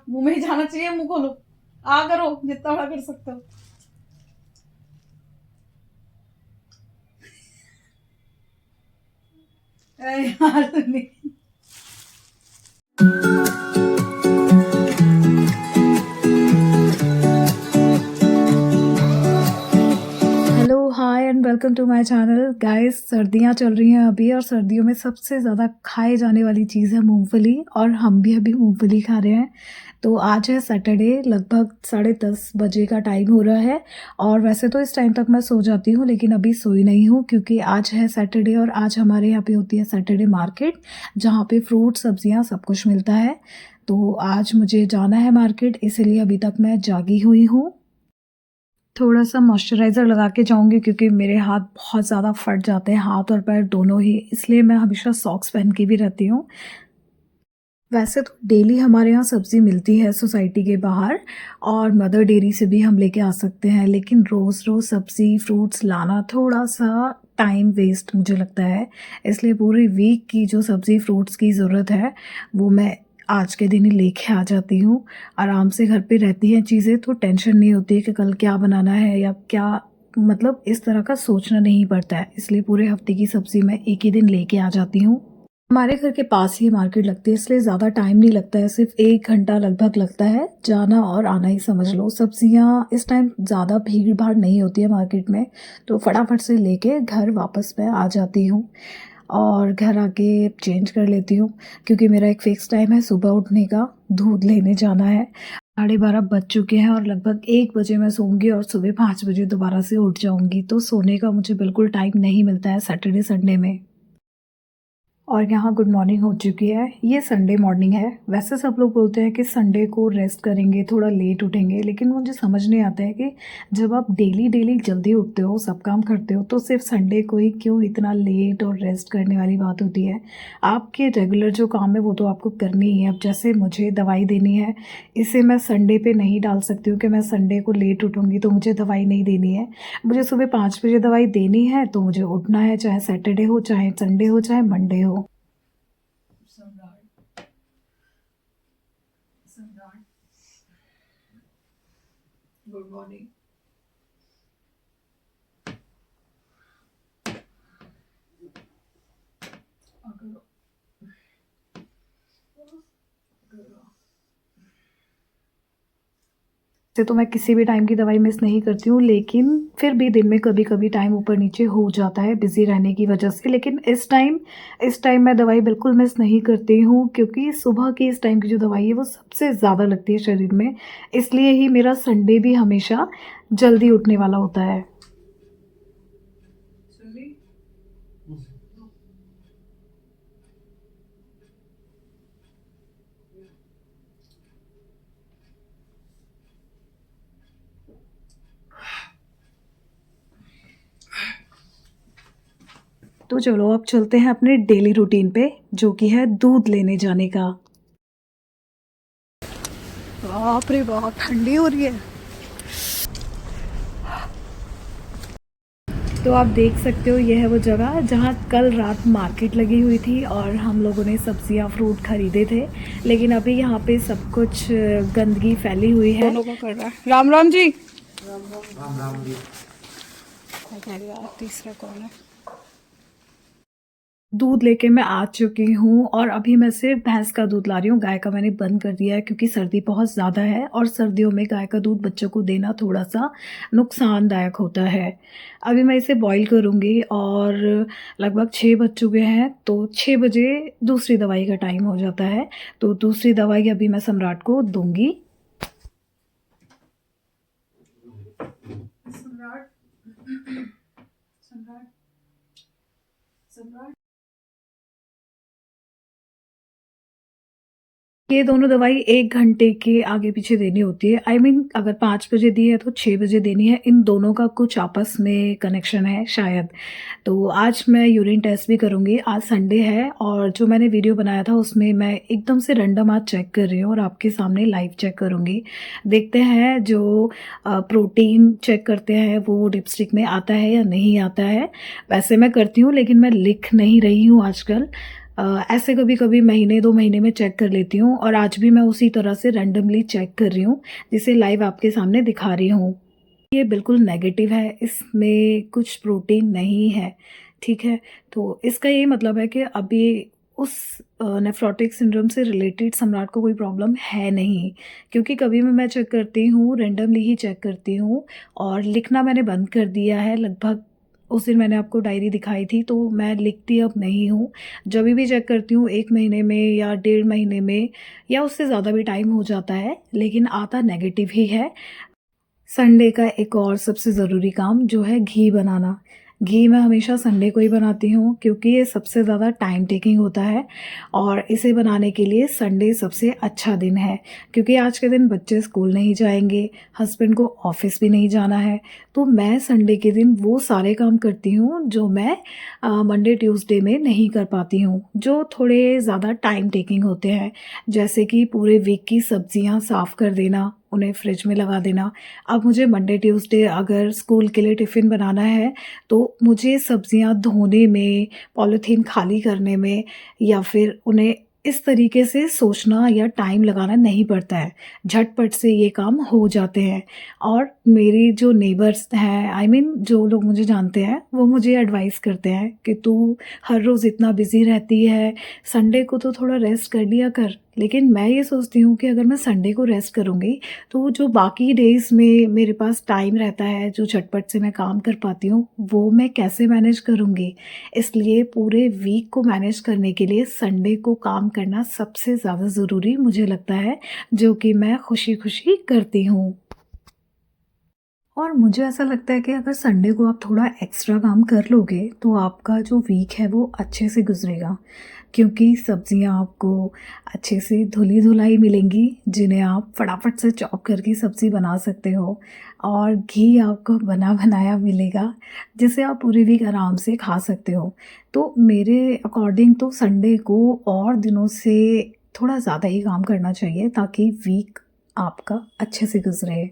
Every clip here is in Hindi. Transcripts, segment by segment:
मुंह में ही जाना चाहिए, मुंह खोलो, आ करो जितना बड़ा कर सकते हो। यार नहीं। Hello, hi and welcome to my channel. Guys, सर्दियाँ चल रही हैं अभी और सर्दियों में सबसे ज़्यादा खाए जाने वाली चीज़ है मूंगफली, और हम भी अभी मूंगफली खा रहे हैं। तो आज है सैटरडे, लगभग 10:30 बजे का टाइम हो रहा है। और वैसे तो इस टाइम तक मैं सो जाती हूँ, लेकिन अभी सोई नहीं हूँ क्योंकि आज है सैटरडे और आज हमारे यहाँ पे होती है सैटरडे मार्केट, जहाँ पे फ्रूट, सब्जियाँ सब कुछ मिलता है। तो आज मुझे जाना है मार्केट, इसीलिए अभी तक मैं जागी हुई हूँ। थोड़ा-सा मॉइस्चराइज़र लगा के जाऊँगी क्योंकि मेरे हाथ बहुत ज़्यादा फट जाते हैं, हाथ और पैर दोनों ही, इसलिए मैं हमेशा सॉक्स पहन के भी रहती हूँ। वैसे तो डेली हमारे यहाँ सब्ज़ी मिलती है सोसाइटी के बाहर, और मदर डेयरी से भी हम लेके आ सकते हैं, लेकिन रोज़-रोज़ सब्ज़ी, फ्रूट्स लाना थोड़ा-सा टाइम वेस्ट मुझे लगता है। इसलिए पूरी वीक की जो सब्ज़ी, फ्रूट्स की ज़रूरत है, वो मैं आज के दिन ही लेके आ जाती हूँ। आराम से घर पे रहती हैं चीज़ें, तो टेंशन नहीं होती है कि कल क्या बनाना है या क्या, मतलब इस तरह का सोचना नहीं पड़ता है। इसलिए पूरे हफ़्ते की सब्ज़ी मैं एक ही दिन लेके आ जाती हूँ। हमारे घर के पास ही मार्केट लगती है, इसलिए ज़्यादा टाइम नहीं लगता है, सिर्फ 1 घंटा लगभग लगता है, जाना और आना ही समझ लो। सब्जियां इस टाइम ज़्यादा भीड़ भाड़ नहीं होती है मार्केट में, तो फटाफट से लेके घर वापस मैं आ जाती हूँ और घर आके चेंज कर लेती हूँ, क्योंकि मेरा एक फ़िक्स टाइम है सुबह उठने का, दूध लेने जाना है। 12:30 बज चुके हैं और लगभग 1 बजे मैं सोऊंगी और सुबह 5 बजे दोबारा से उठ जाऊंगी, तो सोने का मुझे बिल्कुल टाइम नहीं मिलता है सैटरडे संडे में। और यहाँ गुड मॉर्निंग हो चुकी है। ये संडे मॉर्निंग है। वैसे सब लोग बोलते हैं कि संडे को रेस्ट करेंगे, थोड़ा लेट उठेंगे, लेकिन मुझे समझ नहीं आता है कि जब आप डेली डेली जल्दी उठते हो, सब काम करते हो, तो सिर्फ संडे को ही क्यों इतना लेट और रेस्ट करने वाली बात होती है। आपके रेगुलर जो काम है वो तो आपको करनी ही है। अब जैसे मुझे दवाई देनी है, इसे मैं संडे पे नहीं डाल सकती हूँ कि मैं संडे को लेट उठूँगी तो मुझे दवाई नहीं देनी है। मुझे सुबह 5 बजे दवाई देनी है, तो मुझे उठना है, चाहे सैटरडे हो, चाहे संडे हो, चाहे मंडे हो। सम्राट, सम्राट, गुड मॉर्निंग। से तो मैं किसी भी टाइम की दवाई मिस नहीं करती हूँ, लेकिन फिर भी दिन में कभी-कभी टाइम ऊपर नीचे हो जाता है बिज़ी रहने की वजह से। लेकिन इस टाइम मैं दवाई बिल्कुल मिस नहीं करती हूँ, क्योंकि सुबह की इस टाइम की जो दवाई है वो सबसे ज़्यादा लगती है शरीर में। इसलिए ही मेरा संडे भी हमेशा जल्दी उठने वाला होता है। तो चलो अब चलते हैं अपने डेली रूटीन पे, जो कि है दूध लेने जाने का। बाप रे बाप, ठंडी हो रही है। तो आप देख सकते हो, ये है वो जगह जहाँ कल रात मार्केट लगी हुई थी और हम लोगों ने सब्जियां, फ्रूट खरीदे थे। लेकिन अभी यहाँ पे सब कुछ गंदगी फैली हुई है। दोनों का कर रहा है। राम राम जी। राम राम जी। तीसरा कौन है? दूध लेके मैं आ चुकी हूँ और अभी मैं सिर्फ भैंस का दूध ला रही हूँ। गाय का मैंने बंद कर दिया है क्योंकि सर्दी बहुत ज़्यादा है और सर्दियों में गाय का दूध बच्चों को देना थोड़ा-सा नुकसानदायक होता है। अभी मैं इसे बॉईल करूँगी और लगभग 6 बज चुके हैं, तो 6 बजे दूसरी दवाई का टाइम हो जाता है। तो दूसरी दवाई अभी मैं सम्राट को दूँगी। सम्राट, सम्राट, सम्राट। ये दोनों दवाई 1 घंटे के आगे पीछे देनी होती है। आई मीन अगर 5 बजे दी है तो 6 बजे देनी है। इन दोनों का कुछ आपस में कनेक्शन है शायद। तो आज मैं यूरिन टेस्ट भी करूँगी। आज संडे है और जो मैंने वीडियो बनाया था उसमें मैं एकदम से रैंडम आज चेक कर रही हूँ और आपके सामने लाइव चेक करूँगी। देखते हैं जो प्रोटीन चेक करते हैं वो डिपस्टिक में आता है या नहीं आता है। वैसे मैं करती हूँ, लेकिन मैं लिख नहीं रही हूँ आजकल। ऐसे कभी-कभी महीने 2 महीने में चेक कर लेती हूँ और आज भी मैं उसी तरह से रैंडमली चेक कर रही हूँ, जिसे लाइव आपके सामने दिखा रही हूँ। ये बिल्कुल नेगेटिव है, इसमें कुछ प्रोटीन नहीं है, ठीक है? तो इसका ये मतलब है कि अभी उस नेफ्रोटिक सिंड्रोम से रिलेटेड सम्राट को कोई प्रॉब्लम है नहीं, क्योंकि कभी भी मैं चेक करती हूँ, रैंडमली ही चेक करती हूँ और लिखना मैंने बंद कर दिया है लगभग। उस दिन मैंने आपको डायरी दिखाई थी, तो मैं लिखती अब नहीं हूँ। जभी भी चेक करती हूँ 1 महीने में या डेढ़ महीने में या उससे ज़्यादा भी टाइम हो जाता है, लेकिन आता नेगेटिव ही है। संडे का एक और सबसे ज़रूरी काम जो है घी बनाना। घी मैं हमेशा संडे को ही बनाती हूँ क्योंकि ये सबसे ज़्यादा टाइम टेकिंग होता है और इसे बनाने के लिए संडे सबसे अच्छा दिन है, क्योंकि आज के दिन बच्चे स्कूल नहीं जाएँगे, हस्बैंड को ऑफ़िस भी नहीं जाना है। तो मैं संडे के दिन वो सारे काम करती हूँ जो मैं मंडे ट्यूसडे में नहीं कर पाती हूँ, जो थोड़े ज़्यादा टाइम टेकिंग होते हैं। जैसे कि पूरे वीक की सब्जियाँ साफ़ कर देना, उन्हें फ्रिज में लगा देना। अब मुझे मंडे ट्यूसडे अगर स्कूल के लिए टिफ़िन बनाना है, तो मुझे सब्जियाँ धोने में, पॉलीथीन खाली करने में या फिर उन्हें इस तरीके से सोचना या टाइम लगाना नहीं पड़ता है। झटपट से ये काम हो जाते हैं और मेरी जो नेबर्स हैं, आई मीन जो लोग मुझे जानते हैं, वो मुझे एडवाइस करते हैं कि तू हर रोज़ इतना बिज़ी रहती है, संडे को तो थोड़ा रेस्ट कर लिया कर। लेकिन मैं ये सोचती हूँ कि अगर मैं संडे को रेस्ट करूँगी, तो जो बाकी डेज़ में मेरे पास टाइम रहता है, जो झटपट से मैं काम कर पाती हूँ, वो मैं कैसे मैनेज करूँगी? इसलिए पूरे वीक को मैनेज करने के लिए संडे को काम करना सबसे ज़्यादा ज़रूरी मुझे लगता है, जो कि मैं खुशी-खुशी करती हूँ। और मुझे ऐसा लगता है कि अगर संडे को आप थोड़ा एक्स्ट्रा काम कर लोगे, तो आपका जो वीक है वो अच्छे से गुज़रेगा। क्योंकि सब्ज़ियाँ आपको अच्छे से धुली-धुलाई मिलेंगी, जिन्हें आप फटाफट से चॉप करके सब्ज़ी बना सकते हो और घी आपको बना-बनाया मिलेगा, जिसे आप पूरे वीक आराम से खा सकते हो। तो मेरे अकॉर्डिंग तो संडे को और दिनों से थोड़ा ज़्यादा ही काम करना चाहिए ताकि वीक आपका अच्छे से गुज़रे।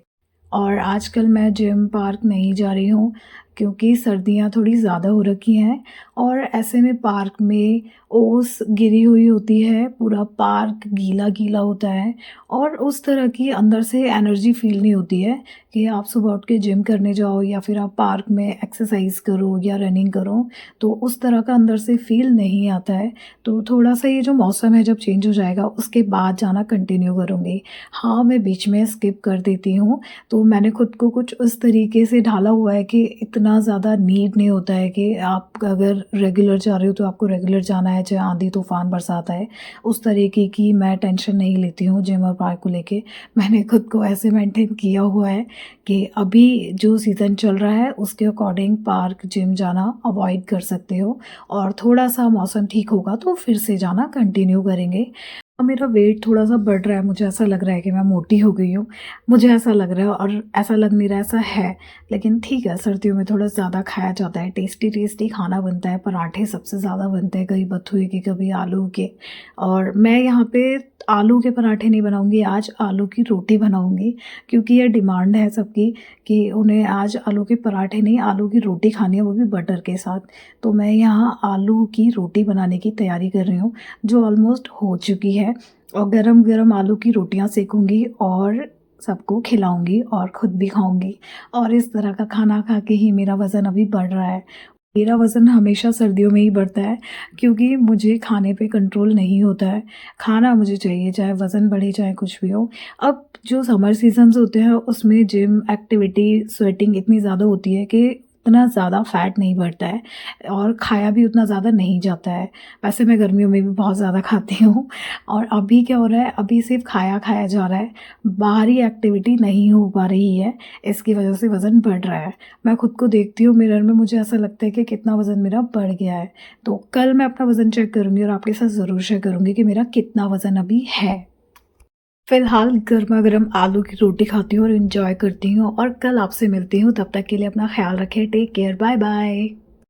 और आजकल मैं जिम पार्क नहीं जा रही हूँ क्योंकि सर्दियाँ थोड़ी ज़्यादा हो रखी हैं और ऐसे में पार्क में ओस गिरी हुई होती है, पूरा पार्क गीला-गीला होता है और उस तरह की अंदर से एनर्जी फ़ील नहीं होती है कि आप सुबह उठ के जिम करने जाओ या फिर आप पार्क में एक्सरसाइज़ करो या रनिंग करो, तो उस तरह का अंदर से फ़ील नहीं आता है। तो थोड़ा-सा ये जो मौसम है जब चेंज हो जाएगा, उसके बाद जाना कंटिन्यू करूँगी। हाँ, मैं बीच में स्किप कर देती हूँ, तो मैंने खुद को कुछ उस तरीके से ढाला हुआ है कि इतना ज़्यादा नीड नहीं होता है कि आप अगर रेगुलर जा रहे हो तो आपको रेगुलर जाना है, चाहे आंधी तूफ़ान बरसात आए। उस तरीके की मैं टेंशन नहीं लेती हूँ जिम और पार्क को लेके। मैंने खुद को ऐसे मेंटेन किया हुआ है कि अभी जो सीज़न चल रहा है उसके अकॉर्डिंग पार्क, जिम जाना अवॉइड कर सकते हो और थोड़ा-सा मौसम ठीक होगा तो फिर से जाना कंटिन्यू करेंगे। मेरा वेट थोड़ा-सा बढ़ रहा है, मुझे ऐसा लग रहा है कि मैं मोटी हो गई हूँ। मुझे ऐसा लग रहा है और ऐसा लग नहीं रहा है, ऐसा है। लेकिन ठीक है, सर्दियों में थोड़ा ज़्यादा खाया जाता है, टेस्टी-टेस्टी खाना बनता है, पराठे सबसे ज़्यादा बनते हैं, कभी बथुए के, कभी आलू के। और मैं यहाँ पे आलू के पराठे नहीं बनाऊँगी, आज आलू की रोटी बनाऊँगी क्योंकि ये डिमांड है सबकी कि उन्हें आज आलू के पराठे नहीं, आलू की रोटी खानी है, वो भी बटर के साथ। तो मैं यहाँ आलू की रोटी बनाने की तैयारी कर रही हूँ, जो ऑलमोस्ट हो चुकी है और गरम-गरम आलू की रोटियाँ सेकूँगी और सबको खिलाऊँगी और खुद भी खाऊँगी और इस तरह का खाना खा के ही मेरा वज़न अभी बढ़ रहा है। मेरा वज़न हमेशा सर्दियों में ही बढ़ता है क्योंकि मुझे खाने पे कंट्रोल नहीं होता है। खाना मुझे चाहिए, चाहे वज़न बढ़े, चाहे कुछ भी हो। अब जो समर सीज़न्स होते हैं उसमें जिम, एक्टिविटी, स्वेटिंग इतनी ज़्यादा होती है कि इतना ज़्यादा फ़ैट नहीं बढ़ता है और खाया भी उतना ज़्यादा नहीं जाता है। वैसे मैं गर्मियों में भी बहुत ज़्यादा खाती हूँ और अभी क्या हो रहा है, अभी सिर्फ़ खाया-खाया जा रहा है, बाहरी एक्टिविटी नहीं हो पा रही है, इसकी वज़ह से वज़न बढ़ रहा है। मैं खुद को देखती हूँ मिरर में, मुझे ऐसा लगता है कि कितना वज़न मेरा बढ़ गया है। तो कल मैं अपना वज़न चेक करूँगी और आपके साथ ज़रूर शेयर करूँगी कि मेरा कितना वज़न अभी है। फ़िलहाल गरमा-गरम आलू की रोटी खाती हूँ और एन्जॉय करती हूँ और कल आपसे मिलती हूँ, तब तक के लिए अपना ख़्याल रखें। Take care, bye-bye.